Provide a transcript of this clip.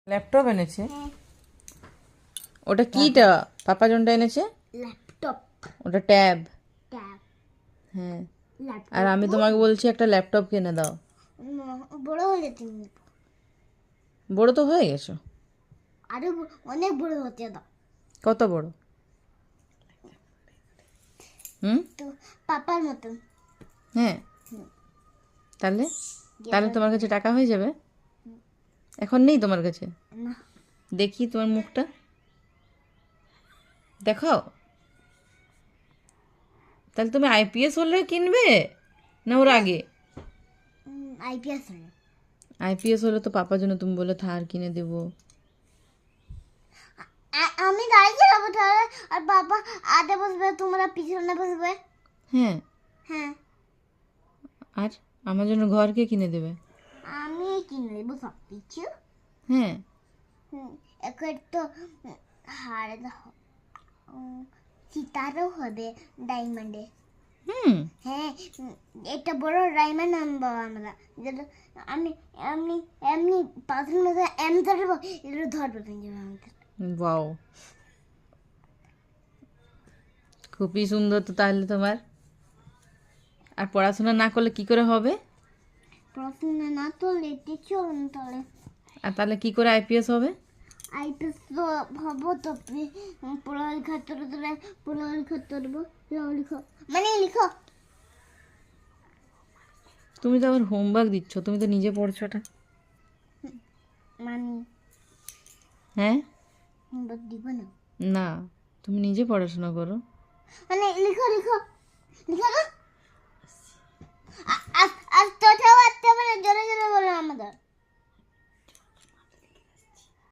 Laptop এনেছে। ওটা কিটা? পাপা জনটা এনেছে ল্যাপটপ। ওটা ট্যাব। ট্যাব। হ্যাঁ, ল্যাপটপ। আর আমি তোমাকে বলছি একটা ল্যাপটপ কিনে দাও। বড় হলে তুমি বড় তো হয়ে গেছো। আরো অনেক বড় হতে দাও। কত বড়? তো পাপার মতন। হ্যাঁ, তাহলে তাহলে তোমার কাছে টাকা হয়ে যাবে। এখন নেই তোমার কাছে? না। দেখি তোমার মুখটা দেখাও। তাহলে তুমি আইপিএস হলে কিনবে না ওর আগে? আইপিএস হলে। আইপিএস হলে তো পাপার জন্য তুমি বলে থার কিনে দেবো। আমি দাঁড়িয়ে যাবো তাহলে, আর বাবা আগে বসবে, তোমরা পিছনে বসবে। হ্যাঁ, হ্যাঁ, আর আমার জন্য ঘর কে কিনে দেবে? আমি কিনে দেবো সব কিছু। হ্যাঁ, এখন তো হার সিতারও হবে ডায়মন্ডে। হ্যাঁ, একটা বড় ডায়মন্ড আনবো আমরা, যেটা আমি এমনি এমনি পাথরের মধ্যে এমনি ধরবো, এটা ধরবো আমাদের। ওয়াও, খুবই সুন্দর তো তাহলে তোমার। আর পড়াশোনা না করলে কি করে হবে? পড়াশোনা না করলে টিচার তাহলে। আর তাহলে কি করে আইপিএস হবে? আইপিএস তো হবো তো পড়ালেখা তোরে পড়ালেখা করবো। লিখো মানে লিখো। তুমি তো আবার হোমওয়ার্ক দিচ্ছ, তুমি তো নিজে পড়ছো ওটা। মানে হ্যাঁ, হোমওয়ার্ক দিব না। না, তুমি নিজে পড়াশোনা করো। মানে লিখো লিখো লিখো না। আজ তোটাও আসতে হবে না, জোরে জোরে বলো আমাদের।